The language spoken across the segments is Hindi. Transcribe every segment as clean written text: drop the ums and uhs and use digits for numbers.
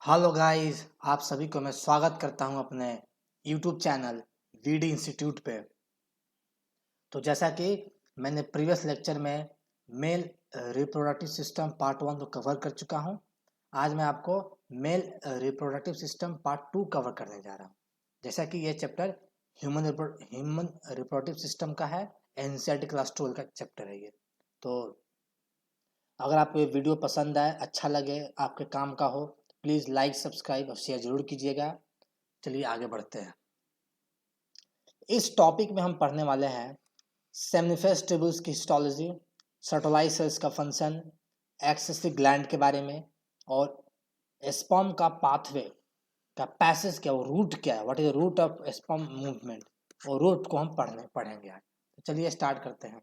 हेलो गाइस, आप सभी को मैं स्वागत करता हूं अपने यूट्यूब चैनल वीडी इंस्टीट्यूट पे। तो जैसा कि मैंने प्रीवियस लेक्चर में मेल रिप्रोडक्टिव सिस्टम पार्ट 1 को कवर कर चुका हूं। आज मैं आपको male reproductive system part 2 cover करने जा रहा हूं। जैसा कि ये चैप्टर ह्यूमन रिप्रोडक्टिव सिस्टम का है, एनसीईआरटी क्लास 12 का चैप्टर है ये। तो अगर आपको ये वीडियो पसंद आए, अच्छा लगे, आपके काम का हो, प्लीज़ लाइक, सब्सक्राइब और शेयर जरूर कीजिएगा। चलिए आगे बढ़ते हैं। इस टॉपिक में हम पढ़ने वाले हैं सेमनिफेरस ट्यूबुल्स की हिस्टोलॉजी, सर्टोलाइज सेल्स का फंक्शन, एक्सेसिव ग्लैंड के बारे में और स्पर्म का पाथवे का पैसेज क्या, वो रूट क्या है, what is the route of sperm movement, और रूट को हम पढ़ेंगे आज। तो चलिए स्टार्ट करते हैं।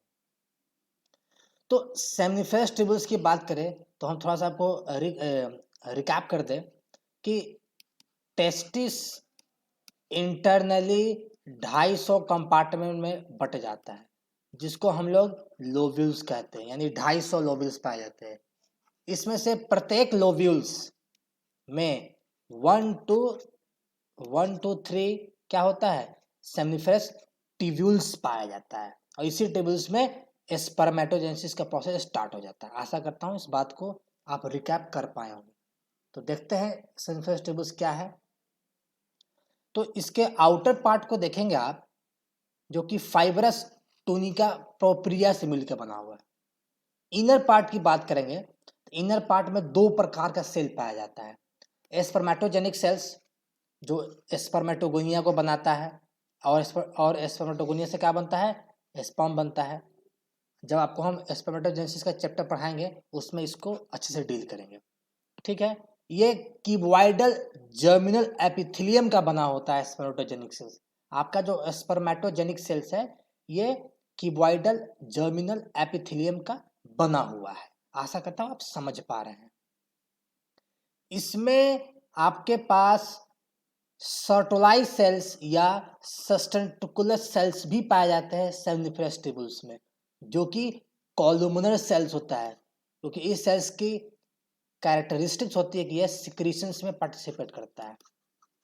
तो सेमनिफेरस ट्यूबुल्स की बात करें तो हम थोड़ा सा आपको रिकैप कर दें कि टेस्टिस इंटरनली 250 कंपार्टमेंट में बट जाता है, जिसको हम लोग लोब्यूल्स कहते हैं, यानी 250 लोब्यूल्स पाए जाते हैं। इसमें से प्रत्येक लोब्यूल्स में 1 to 3 क्या होता है, सेमनिफेरस ट्यूब्यूल्स पाया जाता है, और इसी ट्यूब्यूल्स में स्पर्मेटोजेनेसिस का प्रोसेस स्टार्ट हो जाता है। आशा करता हूँ इस बात को आप रिकैप कर पाए होंगे। तो देखते हैं सेमनिफेरस ट्यूब्यूल्स क्या है। तो इसके आउटर पार्ट को देखेंगे आप, जो कि फाइबरस टूनिका प्रोप्रिया से मिलकर बना हुआ है। इनर पार्ट की बात करेंगे तो इनर पार्ट में 2 प्रकार का सेल पाया जाता है। स्पर्मेटोजेनिक सेल्स जो स्पर्मेटोगोनिया को बनाता है, और स्पर्मेटोगोनिया से क्या बनता है, स्पर्म बनता है। जब आपको हम स्पर्मेटोजेनेसिस का चैप्टर पढ़ाएंगे उसमें इसको अच्छे से डील करेंगे, ठीक है। ये क्यूबॉइडल जर्मिनल एपिथेलियम का बना होता है स्पर्मेटोजेनिक सेल्स। आपका जो स्पर्मेटोजेनिक सेल्स है ये क्यूबॉइडल जर्मिनल एपिथेलियम का बना हुआ है। आशा करता हूं आप समझ पा रहे हैं। इसमें आपके पास सर्टोलाइज सेल्स या सस्टेंटिकुलर सेल्स भी पाए जाते हैं सेमनिफेरस ट्यूब्यूल्स में, जो कि कॉलुमिनर सेल्स होता है, क्योंकि इस सेल्स की कैरेक्टरिस्टिक्स होती है कि यह सिक्रीशंस में पार्टिसिपेट करता है,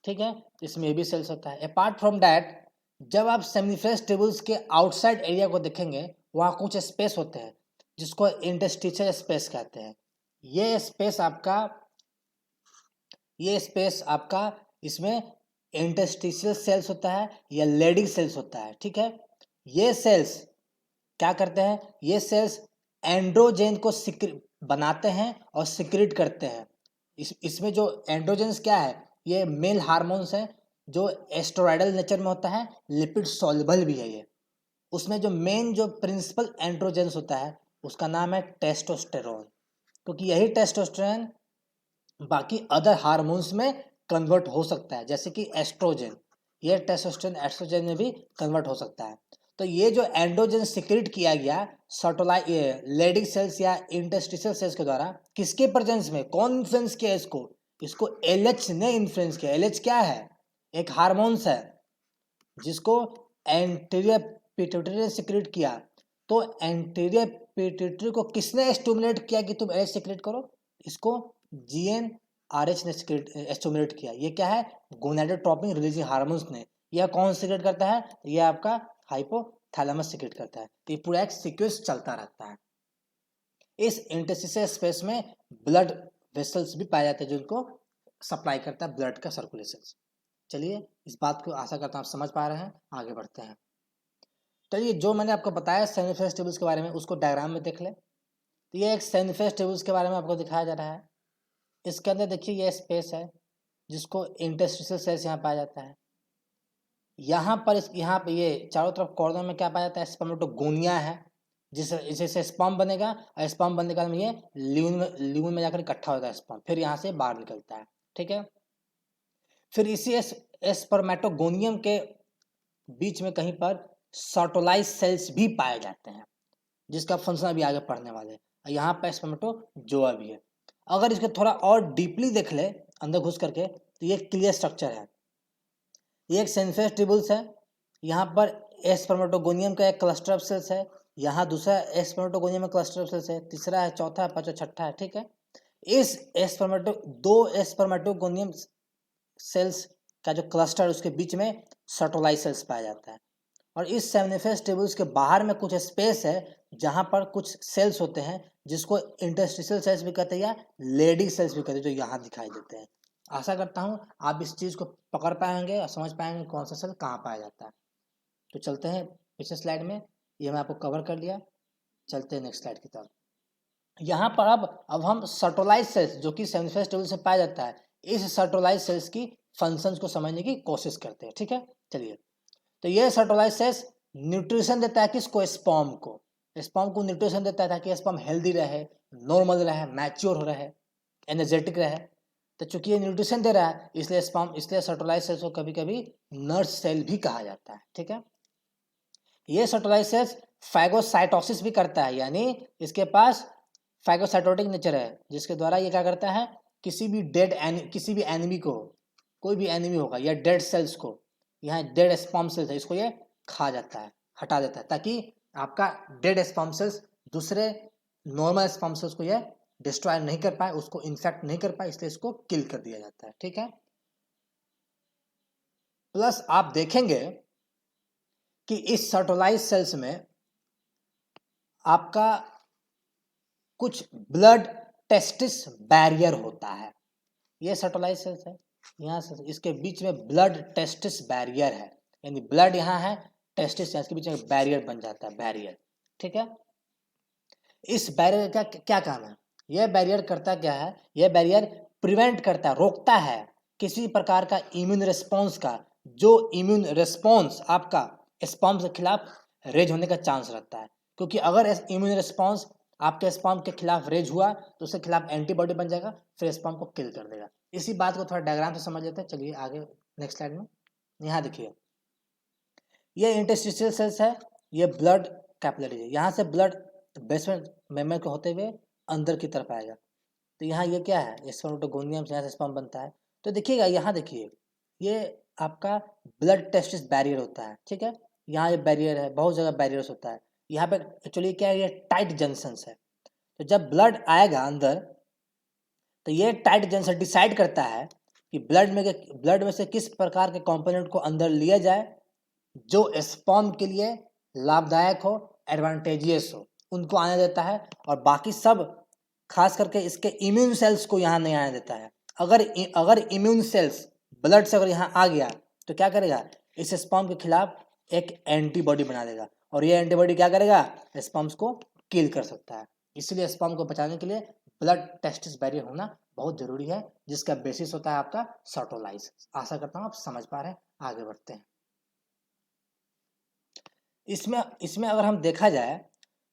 ठीक है। इसमें भी सेल्स होता है। अपार्ट फ्रॉम दैट, जब आप सेमनिफेरस ट्यूब्यूल्स के आउटसाइड एरिया को देखेंगे वहाँ कुछ स्पेस होते हैं जिसको इंटरस्टिशियल स्पेस कहते हैं। ये स्पेस आपका इसमें इंटरस्टिशियल सेल्स होता है या लेडिंग सेल्स होता है, ठीक है। ये सेल्स क्या करते हैं, ये सेल्स एंड्रोजन को बनाते हैं और सिक्रेट करते हैं। इसमें जो एंड्रोजेंस क्या है, ये मेल हार्मोन्स है जो एस्ट्रोइडल नेचर में होता है, लिपिड सॉल्युबल भी है ये। उसमें जो मेन जो प्रिंसिपल एंड्रोजेंस होता है उसका नाम है टेस्टोस्टेरोन, क्योंकि यही टेस्टोस्टेरोन बाकी अदर हार्मोन्स में कन्वर्ट हो सकता है, जैसे कि एस्ट्रोजन, ये टेस्टोस्टेरोन एस्ट्रोजन में भी कन्वर्ट हो सकता है। तो ये जो एंड्रोजन सिक्रेट किया गया लेडिंग सेल्स या इंटरस्टिशियल सेल्स के द्वारा, किसके प्रेजेंस में, कौन इन्फ्लुएंस किया इसको एलएच ने इन्फ्लुएंस किया। एलएच क्या है, एक हार्मोन्स है जिसको एंटीरियर पिट्यूटरी ने सिक्रेट किया। तो एंटीरियर पिट्यूटरी को किसने स्टिमुलेट किया कि तुम एलएच सिक्रेट करो, इसको जीएनआरएच ने स्टिमुलेट किया। ये क्या है, गोनाडोट्रोपिन रिलीजिंग हार्मोन्स ने। यह कौन सिक्रेट करता है, यह आपका हाइपोथैलेमस सिक्रेट करता है। तो ये पूरा एक सीक्वेंस चलता रहता है। इस इंटरस्टिशियल स्पेस में ब्लड वेसल्स भी पाए जाते हैं जिनको सप्लाई करता है ब्लड का सर्कुलेशन। चलिए इस बात को आशा करता हूँ आप समझ पा रहे हैं। आगे बढ़ते हैं। चलिए जो मैंने आपको बताया सेमनिफेरस ट्यूब्यूल्स के बारे में उसको डायग्राम में देख ले। तो ये एक सेमनिफेरस ट्यूब्यूल्स के बारे में आपको दिखाया जा रहा है। इसके अंदर देखिए ये स्पेस है जिसको इंटरस्टिशियल सेल्स यहाँ पाया जाता है। यहाँ पे ये चारों तरफ कॉर्नर में क्या पाया जाता है, स्पर्मेटोगोनिया है, जिससे स्पर्म बनेगा, और स्पर्म बनने के बाद में ये ल्यून में जाकर इकट्ठा होता है स्पर्म, फिर यहाँ से बाहर निकलता है, ठीक है। फिर इसी स्पर्मेटोगोनियम के बीच में कहीं पर सर्टोलाइज सेल्स भी पाए जाते हैं, जिसका फंक्शन अभी आगे पढ़ने वाले हैं। यहाँ पर स्पर्मेटोजोआ भी है। अगर इसको थोड़ा और डीपली देख ले अंदर घुस करके, तो ये क्लियर स्ट्रक्चर है। ये एक सेमनिफेरस ट्यूब्यूल्स है। यहाँ पर स्पर्मेटोगोनियम का एक क्लस्टर ऑफ सेल्स है, यहाँ दूसरा स्पर्मेटोगोनियम में क्लस्टर ऑफ सेल्स है, तीसरा है, चौथा है, पांचवा, छठा है, ठीक है। इस दो स्पर्मेटोगोनियम सेल्स का जो क्लस्टर है उसके बीच में सर्टोलाइज सेल्स पाया जाता है। और इस सेमिनिफेरस ट्यूब्यूल्स के बाहर में कुछ स्पेस है जहां पर कुछ सेल्स होते हैं जिसको इंटरस्टिशियल सेल्स भी कहते हैं या लेडी सेल्स भी कहते हैं, जो यहाँ दिखाई देते हैं। आशा करता हूँ आप इस चीज को पकड़ पाएंगे और समझ पाएंगे कौन सा सेल कहाँ पाया जाता है। तो चलते हैं पिछले स्लाइड में, ये मैं आपको कवर कर लिया, चलते हैं नेक्स्ट स्लाइड की तरफ। यहाँ पर अब हम सर्टोलाइज सेल्स जो कि सेमिनिफेरस ट्यूब्यूल से पाया जाता है, इस सर्टोलाइज सेल्स की फंक्शंस को समझने की कोशिश करते हैं। ठीक है, चलिए। तो ये सर्टोलाइज सेल्स न्यूट्रिशन देता है किसको? स्पर्म को। स्पर्म को न्यूट्रिशन देता है ताकि स्पर्म हेल्दी रहे, नॉर्मल रहे, मैच्योर रहे, एनर्जेटिक रहे। तो चूंकि ये न्यूट्रिशन दे रहा है इसलिए सर्टोलाइज सेल्स को कभी कभी नर्स सेल भी कहा जाता है। ठीक है, ये सर्टोलाइज सेल्स फैगोसाइटोसिस भी करता है, यानी इसके पास फैगोसाइटोटिक नेचर है, जिसके द्वारा ये क्या करता है, किसी भी एनिमी को, कोई भी एनिमी होगा या डेड सेल्स को, यहाँ डेड स्पर्म सेल्स है, इसको ये खा जाता है, हटा देता है, ताकि आपका डेड स्पर्म सेल्स दूसरे नॉर्मल स्पर्म सेल्स को ये डिस्ट्रॉय नहीं कर पाए, उसको इन्फेक्ट नहीं कर पाए, इसलिए इसको किल कर दिया जाता है। ठीक है, प्लस आप देखेंगे कि इस सर्टोलाइज सेल्स में आपका कुछ ब्लड टेस्टिस बैरियर होता है। ये सर्टोलाइज सेल्स है, यहाँ से इसके बीच में ब्लड टेस्टिस बैरियर है, यानी ब्लड यहाँ है, टेस्टिस इसके बीच में बैरियर बन जाता है, बैरियर। ठीक है, इस बैरियर का क्या काम है? यह बैरियर करता क्या है? यह बैरियर प्रिवेंट करता है, रोकता है किसी प्रकार का इम्यून रिस्पॉन्स का, जो इम्यून रिस्पॉन्स आपका स्पर्म के खिलाफ रेज होने का चांस रहता है। क्योंकि अगर इम्यून रिस्पॉन्स आपके स्पर्म के खिलाफ रेज हुआ तो उसके खिलाफ एंटीबॉडी बन जाएगा, फिर स्पर्म को किल कर देगा। इसी बात को थोड़ा डायग्राम से समझ लेते हैं। चलिए आगे नेक्स्ट स्लाइड में, यहाँ देखिए, ये इंटरस्टिशियल सेल्स है, ये ब्लड कैपिलरी है, यहाँ से ब्लड बेसमेंट मेम्ब्रेन को होते हुए अंदर की तरफ आएगा। तो यहाँ ये क्या है, स्पर्मेटोगोनियम से यहाँ से स्पर्म बनता है। तो देखिएगा, यहाँ देखिए, ये आपका ब्लड टेस्टिस बैरियर होता है। ठीक है, यहाँ ये बैरियर है, बहुत जगह बैरियर्स होता है। यहाँ पे एक्चुअली क्या है, ये टाइट जंक्शंस है। तो जब ब्लड आएगा अंदर, तो ये टाइट जंक्शन डिसाइड करता है कि ब्लड में से किस प्रकार के कंपोनेंट को अंदर लिया जाए जो स्पर्म के लिए लाभदायक हो, एडवांटेजियस हो, उनको आने देता है, और बाकी सब खास करके इसके इम्यून सेल्स को यहाँ नहीं आने देता है। अगर इम्यून सेल्स ब्लड से अगर यहाँ आ गया तो क्या करेगा, इस स्पर्म के खिलाफ एक एंटीबॉडी बना देगा, और ये एंटीबॉडी क्या करेगा, स्पर्म्स को किल कर सकता है। इसलिए स्पर्म को बचाने के लिए ब्लड टेस्टिस बैरियर होना बहुत जरूरी है, जिसका बेसिस होता है आपका सर्टोलाइज। आशा करता हूँ आप समझ पा रहे हैं, आगे बढ़ते हैं। इसमें अगर हम देखा जाए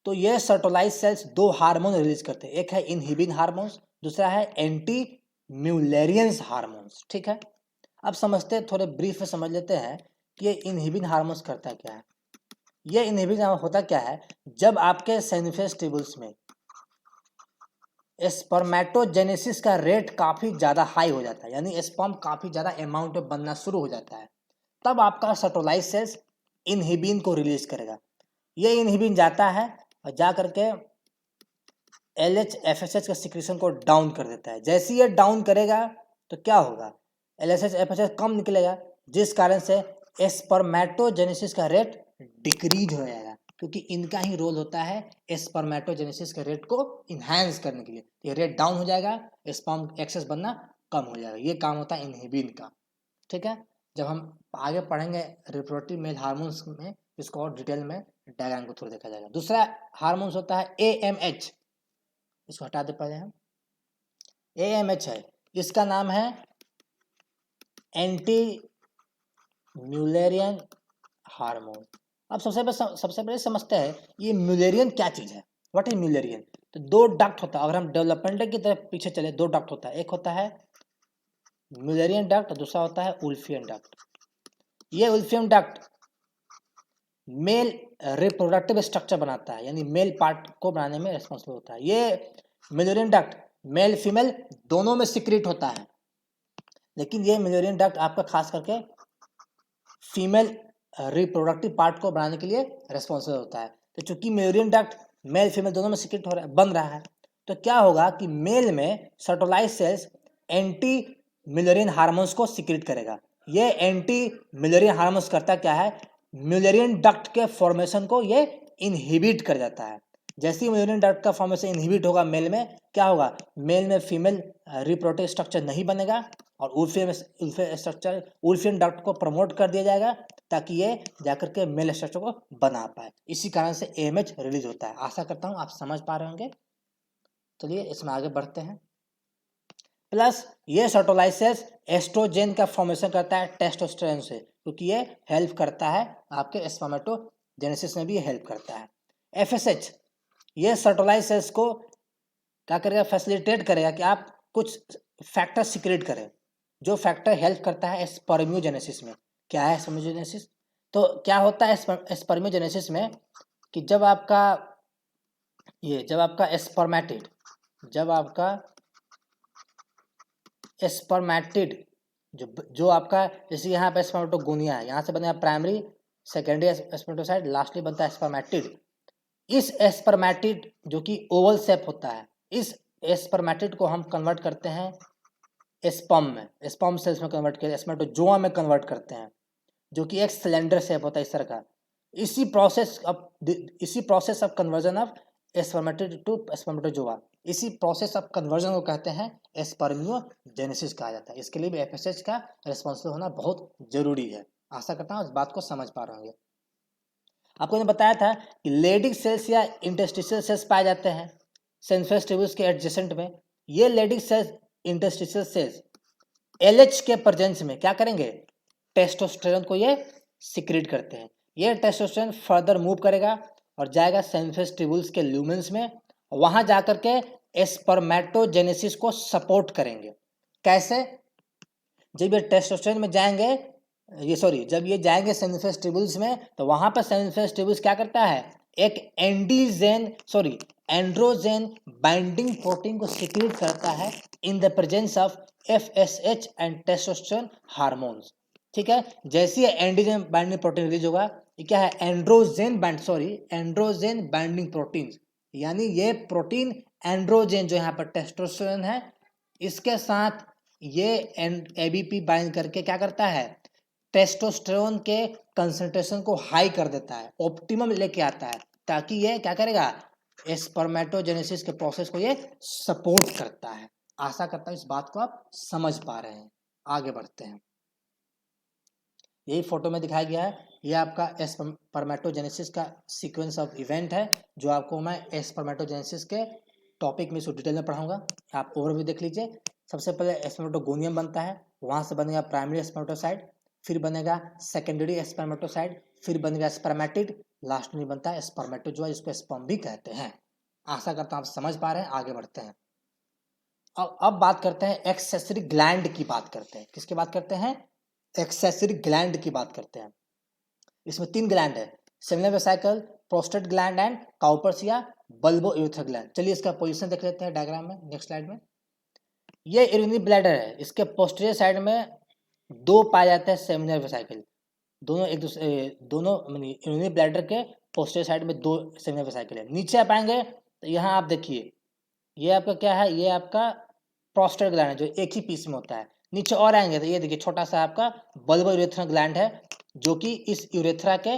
तो ये सर्टोलाइज सेल्स दो हार्मोन रिलीज करते हैं, एक है इनहिबिन हार्मोन्स, दूसरा है एंटी म्यूलेरियंस हार्मोन्स। ठीक है, अब समझते हैं, थोड़े ब्रीफ में समझ लेते हैं कि ये इनहिबिन हार्मोन्स करता क्या है। ये इनहिबिन होता क्या है, जब आपके सेमिनिफेरस ट्यूब्यूल्स में स्पर्मेटोजेनेसिस का रेट काफी ज्यादा हाई हो जाता है, यानी स्पर्म काफी ज्यादा अमाउंट में बनना शुरू हो जाता है, तब आपका सर्टोलाइज सेल्स इनहिबिन को रिलीज करेगा। ये इनहिबिन जाता है और जा करके LH-FSH का सिक्रीशन को डाउन कर देता है। जैसे ये डाउन करेगा तो क्या होगा, LH-FSH कम निकलेगा, जिस कारण से स्पर्मेटोजेनेसिस का रेट डिक्रीज हो जाएगा, क्योंकि इनका ही रोल होता है स्पर्मेटोजेनेसिस के रेट को इन्हांस करने के लिए। ये रेट डाउन हो जाएगा, स्पर्म एक्सेस बनना कम हो जाएगा, ये काम होता है इनहिबिन का। ठीक है, जब हम आगे पढ़ेंगे रिप्रोडक्टिव मेल हार्मोन्स में, इसको और डिटेल में डायग्राम को थोड़ा देखा जाएगा। दूसरा हार्मोन्स होता है AMH, इसको हटा दे पहले हम। AMH है, इसका नाम है एंटी म्यूलेरियन हार्मोन। अब सबसे पहले समझते हैं ये म्यूलेरियन क्या चीज है, व्हाट इज म्यूलेरियन। तो दो डक्ट होता है, अगर हम डेवलपमेंट की तरफ पीछे चले, दो डक्ट होता है, एक होता है म्यूलेरियन डक्ट, दूसरा होता है उल्फियन डक्ट। ये उल्फियन डक्ट मेल रिप्रोडक्टिव स्ट्रक्चर बनाता है, यानी मेल पार्ट को बनाने में रिस्पॉन्सिबल होता है। ये म्यूलेरियन डक्ट मेल फीमेल दोनों में सीक्रेट होता है, लेकिन ये म्यूलेरियन डक्ट आपका खास करके फीमेल रिप्रोडक्टिव पार्ट को बनाने के लिए रिस्पॉन्सिबल होता है। तो चूंकि म्यूलेरियन डक्ट मेल फीमेल दोनों में सीक्रेट हो रहा है, बन रहा है, तो क्या होगा कि मेल में सर्टोलाइज सेल्स एंटी म्यूलरियन हार्मोन्स को सिक्रेट करेगा। ये एंटी म्यूलरियन हार्मोन्स करता क्या है, म्यूलरियन डक्ट के फॉर्मेशन को ये इनहिबिट कर जाता है। जैसे ही म्यूलरियन डक्ट का फॉर्मेशन इनहिबिट होगा मेल में, क्या होगा, मेल में फीमेल रिप्रोडक्टिव स्ट्रक्चर नहीं बनेगा और वुल्फियन डक्ट को प्रमोट कर दिया जाएगा ताकि ये जाकर के मेल स्ट्रक्चर को बना पाए। इसी कारण से AMH रिलीज होता है। आशा करता हूँ आप समझ पा रहे होंगे। चलिए इसमें आगे बढ़ते हैं। प्लस ये सर्टोलाइसिस एस्ट्रोजेन का फॉर्मेशन करता है टेस्टोस्टेरोन से, क्योंकि ये हेल्प करता है आपके स्पर्मेटोजेनेसिस में भी हेल्प करता है। FSH ये सर्टोलाइसिस को क्या करेगा, फैसिलिटेट करेगा कि आप कुछ फैक्टर सिक्रेट करें, जो फैक्टर हेल्प करता है स्पर्मियोजेनेसिस में। क्या है स्पर्मियोजेनेसिस, तो क्या होता है स्पर्मियोजेनेसिस में कि जब आपका स्पर्मेटिड जो आपका, जैसे यहाँ पे स्पर्मेटोगोनिया है, यहाँ से बनेगा प्राइमरी, सेकेंडरी स्पर्मेटोसाइट, लास्टली बनता है स्पर्मेटिड। इस स्पर्मेटिड जो कि ओवल शेप होता है, इस स्पर्मेटिड को हम कन्वर्ट करते हैं स्पर्म में, स्पर्म सेल्स में कन्वर्ट करते हैं, स्पर्मेटोजोआ में कन्वर्ट करते हैं, जो कि एक सिलेंडर शेप होता है इस तरह का। इसी process of conversion of spermatid to spermatozoa, इसी प्रोसेस ऑफ कन्वर्जन को कहते हैं स्पर्मियोजेनेसिस कहा जाता है। इसके लिए भी FSH का रिस्पॉन्सिबल होना बहुत जरूरी है। आशा करता हूँ इस बात को समझ पा रहे होंगे। आपको मैंने बताया था कि लेडिक सेल्स या इंटरस्टिशियल सेल्स पाए जाते हैं सिम्फिस ट्यूबुल्स के एडजेसेंट में। ये Leydig cells, interstitial cells LH के प्रेजेंस में क्या करेंगे, टेस्टोस्टेरोन को ये सिक्रेट करते हैं। ये टेस्टोस्टेरोन फर्दर मूव करेगा और जाएगा सिम्फिस ट्यूबुल्स के ल्यूमेन्स में, वहां जाकर के स्पर्मेटोजेनेसिस को सपोर्ट करेंगे। कैसे, जब ये टेस्टोस्टेरोन में जाएंगे, जब ये जाएंगे सिम्फिस ट्यूबुल्स में, तो वहां पर सिम्फिस ट्यूबुल्स क्या करता है, एक एंड्रोजेन बाइंडिंग प्रोटीन को सिक्रेट करता है in the presence of FSH and testosterone hormones. ठीक है, जैसे एंड्रोजन बाइंडिंग प्रोटीन रिलीज होगा, ये क्या है, एंड्रोजेन बाइंडिंग प्रोटीन, यानी ये प्रोटीन एंड्रोजेन जो यहाँ पर टेस्टोस्टेरोन है, इसके साथ ये ABP बाइंड करके क्या करता है, टेस्टोस्टेरोन के कंसंट्रेशन को हाई कर देता है, ऑप्टिमम लेके आता है, ताकि ये क्या करेगा, स्पर्मेटोजेनेसिस के प्रोसेस को ये सपोर्ट करता है। आशा करता हूँ इस बात को आप समझ पा रहे हैं। आगे बढ़ते हैं। यही फोटो में दिखाया गया है, ये आपका स्पर्मेटोजेनेसिस का सीक्वेंस ऑफ इवेंट है, जो आपको मैं स्पर्मेटोजेनेसिस के टॉपिक में इसको डिटेल में पढ़ाऊंगा। आप ओवरव्यू देख लीजिए। सबसे पहले स्पर्मेटोगोनियम बनता है, वहां से बनेगा प्राइमरी स्पर्मेटोसाइट, फिर बनेगा सेकेंडरी स्पर्मेटोसाइट, फिर बनेगा स्पर्मेटिड, लास्ट में बनता है स्पर्मेटोजोआ, जिसको स्पर्म भी कहते हैं। आशा करता हूँ आप समझ पा रहे हैं। आगे बढ़ते हैं। अब बात करते हैं एक्सेसरी ग्लैंड की बात करते हैं। किसकी बात करते हैं, एक्सेसरी ग्लैंड की बात करते हैं। इसमें 3 ग्लैंड है, seminal vesicle, prostate gland and Cowper's या बल्बो यूरेथ्रा ग्लैंड। चलिए इसका पोजीशन देख लेते हैं डायग्राम में, नेक्स्ट स्लाइड में। ये यूरिनरी ब्लैडर है, इसके पोस्टीरियर साइड में 2 पाए जाते हैं सेमिनल वेसिकल, दोनों यूरिनरी ब्लैडर के पोस्टीरियर साइड में 2 सेमिनल वेसिकल है। नीचे आप आएंगे तो यहाँ आप देखिए, ये आपका क्या है, ये आपका प्रोस्टेट ग्लैंड है, जो एक ही पीस में होता है। नीचे और आएंगे तो ये देखिए छोटा सा आपका बल्बो यूरेथ्रा ग्लैंड है, जो कि इस यूरेथ्रा के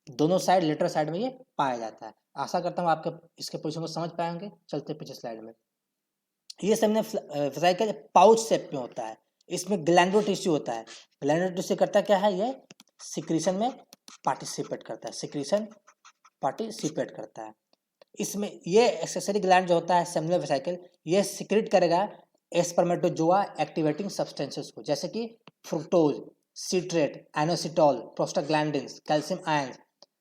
दोनों साइड, लेटरल साइड में ये पाया जाता है। आशा करता हूँ आपके इसके पोजीशन को समझ पाएंगे। चलते पीछे स्लाइड में। ये सेमिनल वेसिकल पाउच शेप में होता है, इसमें ग्लैंडो टिश्यू होता है। ग्लैंडो टिश्यू करता क्या है, ये सिक्रीशन में पार्टिसिपेट करता है, इसमें ये एक्सेसरी ग्लैंड जो होता है सेमिनल वेसिकल, ये सिक्रेट करेगा स्पर्मेटोजोआ एक्टिवेटिंग सब्सटेंसेस को, जैसे कि fructose, citrate, inositol, prostaglandins, calcium ions,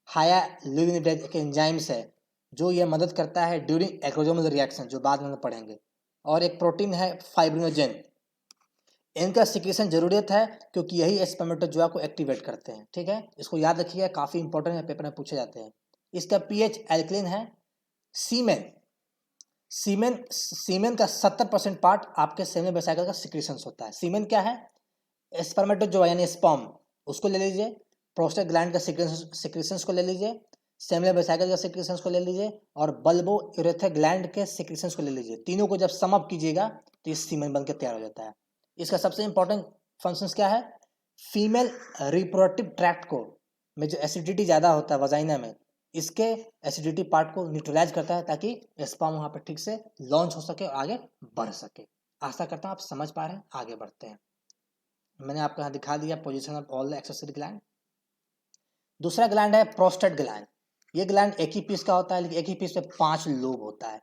hyaluronidase के एंजाइम्स है, जो ये मदद करता है ड्यूरिंग एक्रोसोमल रिएक्शन, जो बाद में पढ़ेंगे। और एक प्रोटीन है फाइब्रिनोजेन, इनका सिक्रेशन जरूरत है क्योंकि यही स्पर्मेटोजोआ को एक्टिवेट करते हैं। ठीक है, इसको याद रखिएगा, काफी इंपॉर्टेंट है, पेपर में पूछे जाते हैं। इसका pH एल्कलिन है। सीमेन का 70% पार्ट आपके सेमिनल वेसिकल का सिक्रेशन होता है। सीमेन क्या है, स्पर्मेटोजोआ यानी स्पर्म, उसको ले लीजिए। प्रोस्टेट ग्लैंड का सिक्रेशंस को ले लीजिए। सेमिनल वेसिकल के सिक्रीशंस को ले लीजिए और बल्बो यूरेथ्रा ग्लैंड के सिक्रीशंस को ले लीजिए। तीनों को जब सम अप कीजिएगा तो ये सीमेन बनकर तैयार हो जाता है। इसका सबसे इंपॉर्टेंट फंक्शंस क्या है? फीमेल रिप्रोडक्टिव ट्रैक्ट को में जो एसिडिटी ज़्यादा होता है वजाइना में, इसके एसिडिटी पार्ट को न्यूट्रलाइज करता है ताकि स्पर्म वहाँ पर ठीक से लॉन्च हो सके और आगे बढ़ सके। आशा करता हूँ आप समझ पा रहे हैं। आगे बढ़ते हैं। मैंने आपको यहाँ दिखा दिया position of all the accessory gland. दूसरा ग्लैंड है प्रोस्टेट ग्लैंड। ये ग्लैंड एक ही पीस का होता है, लेकिन एक ही पीस में 5 लोब होता है।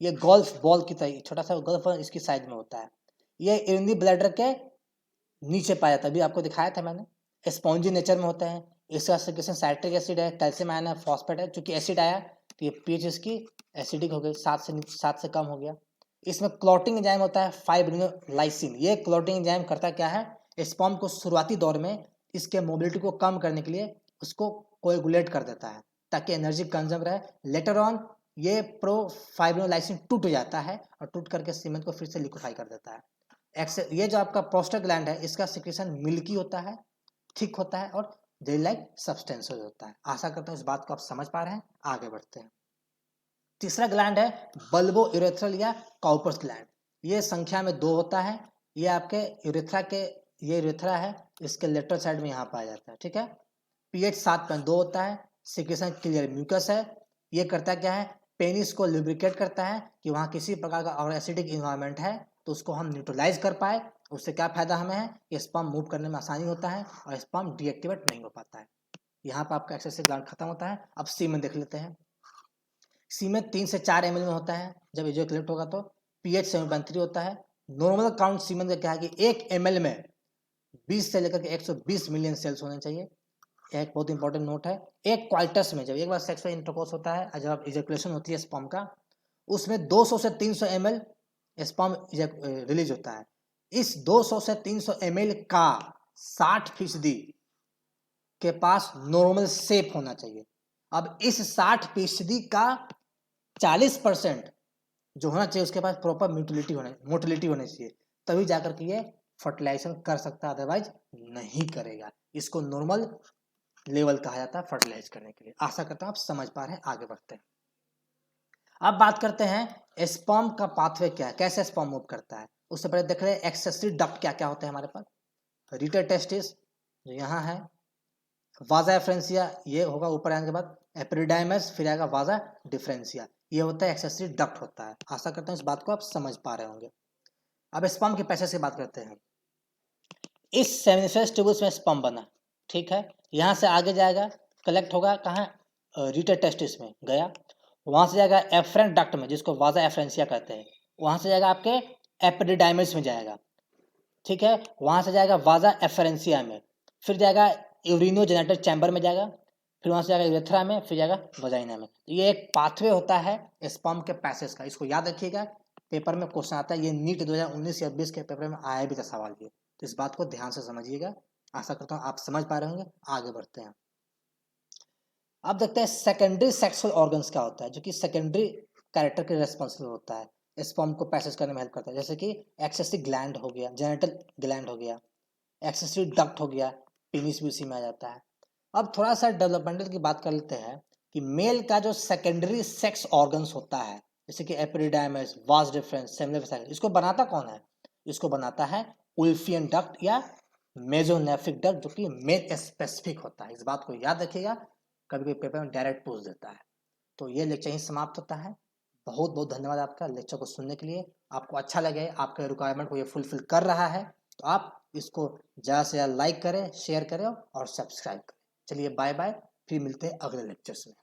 ये गोल्फ बॉल की तरह छोटा सा गोल्फ इसकी साइड में होता है। ये यूरिनरी ब्लैडर के नीचे पाया जाता है, अभी आपको दिखाया था मैंने। स्पॉन्जी नेचर में होता है। इसका सिक्रीशन साइट्रिक एसिड है, कैल्शियम आयन है, फॉस्फेट है। चूंकि एसिड आया तो ये पीएच इसकी एसिडिक हो गई, 7 से कम हो गया। इसमें क्लॉटिंग एंजाइम होता है फाइब्रिनोलाइसिन। ये क्लॉटिंग एंजाइम करता क्या है? स्पर्म को शुरुआती दौर में इसके मोबिलिटी को कम करने के लिए उसको कोएगुलेट कर देता है ताकि एनर्जी कंजर्व रहे। लेटर ऑन ये प्रो फाइब्रिनोलाइसिन टूट जाता है और टूट करके सीमेंट को फिर से लिक्विफाई कर देता है। ये जो आपका प्रोस्टेट ग्लैंड है, इसका सिक्रीशन मिल्की होता है, थिक होता है और जेल लाइक सब्सटेंशियल होता है। आशा करता हूँ इस बात को आप समझ पा रहे हैं। आगे बढ़ते हैं। तीसरा ग्लैंड है बल्बो यूरेथ्रल या काउपर्स ग्लैंड। ये संख्या में 2 होता है। ये आपके यूरेथ्रा के, ये यूरेथ्रा है, इसके लेटरल साइड में यहाँ पाया जाता है। ठीक है। पीएच 7.2 होता है। सिक्रीशन क्लियर म्यूकस है। ये करता क्या है? पेनिस को लुब्रिकेट करता है कि वहाँ किसी प्रकार का और एसिडिक इन्वायरमेंट है तो उसको हम न्यूट्रलाइज कर पाए। उससे क्या फायदा हमें है? कि स्पर्म मूव करने में आसानी होता है और स्पर्म डीएक्टिवेट नहीं हो पाता है। यहाँ पर आपका एक्सेसिव ग्लैंड खत्म होता है। अब सीमेन देख लेते हैं। सीमेन 3 से 4 ml में होता है। जब इजैकुलेट होगा तो पीएच 7.3 होता है। नॉर्मल काउंट सीमेन का क्या है कि 1 ml में 20 से लेकर के 120 मिलियन सेल्स होने चाहिए। एक बहुत इंपॉर्टेंट नोट है। एक क्वाइटस में जब एक बार सेक्सुअल इंटरकोर्स होता है, जब इजैकुलेशन होती है स्पर्म का, उसमें 200 से 300 ml स्पर्म रिलीज होता है। इस 200 से 300 ml का 60% के पास नॉर्मल शेप होना चाहिए। अब इस 60% का 40% जो होना चाहिए उसके पास प्रॉपर मोटिलिटी होनी चाहिए, तभी जाकर के ये फर्टिलाइजेशन कर सकता है, अदरवाइज नहीं करेगा। इसको नॉर्मल लेवल कहा जाता है फर्टिलाइज करने के लिए। आशा करता हूं आप समझ पा रहे हैं। आगे बढ़ते हैं। अब बात करते हैं स्पर्म का पाथवे क्या है, कैसे स्पर्म मूव करता है। उससे पहले देख रहे हैं एक्सेसरी डक्ट क्या क्या होते हैं हमारे पास। रीटर टेस्टिस जो यहाँ है, वाजा एफ्रेंसिया ये होगा ऊपर आने के बाद, एपिडिडाइमस, फिर आएगा वाजा डिफरेंसिया, ये होता है एक्सेसरी डक्ट होता है। आशा करता हूँ इस बात को आप समझ पा रहे होंगे। अब स्पर्म के पैसेज की बात करते हैं। इस सेमिनिफेरस ट्यूबुल्स में स्पर्म बना, ठीक है। यहाँ से आगे जाएगा, कलेक्ट होगा कहाँ? रीटर टेस्टिस में गया। वहाँ से जाएगा एफरेंट डक्ट में, जिसको वाजा एफ्रेंसिया कहते हैं। वहाँ से जाएगा आपके एपिडिडाइमस में जाएगा, ठीक है। वहाँ से जाएगा वाजा एफरेंसिया में, फिर जाएगा यूरिनोजेनिटल चैम्बर में जाएगा, फिर वहाँ से जाएगा यूरेथ्रा में, फिर जाएगा वजाइना में। ये एक पाथवे होता है स्पर्म के पैसेज का। इसको याद रखिएगा, पेपर में क्वेश्चन आता है। ये नीट 2019 या 20 के पेपर में आया भी था सवाल ये, तो इस बात को ध्यान से समझिएगा। आशा करता हूँ आप समझ पा रहे होंगे। आगे बढ़ते हैं। अब देखते हैं सेकेंडरी सेक्सुअल ऑर्गन्स क्या होता है, जो कि सेकेंडरी कैरेक्टर के रेस्पॉन्सिबल होता है, स्पर्म को पैसेज करने में हेल्प करता है। जैसे कि एक्सेसरी ग्लैंड हो गया, जेनिटल ग्लैंड हो गया, एक्सेसरी डक्ट हो गया, पेनिस भी उसी में आ जाता है। अब थोड़ा सा डेवलपमेंटल की बात कर लेते हैं कि मेल का जो सेकेंडरी सेक्स ऑर्गन्स होता है, जैसे कि epididymis, vas deferens, seminal vesicle, इसको बनाता कौन है? इसको बनाता है उल्फियन डक्ट या मेसोनेफ्रिक डक्ट, जो कि मेल स्पेसिफिक होता है। इस बात को याद रखिएगा, कभी कभी पेपर में डायरेक्ट पूछ देता है। तो ये लेक्चर ही समाप्त होता है। बहुत बहुत धन्यवाद आपका लेक्चर को सुनने के लिए। आपको अच्छा लगे, आपके रिक्वायरमेंट को ये फुलफिल कर रहा है, तो आप इसको ज़्यादा से ज़्यादा लाइक करें, शेयर करें और सब्सक्राइब करें। चलिए बाय बाय, फिर मिलते हैं अगले लेक्चर्स में।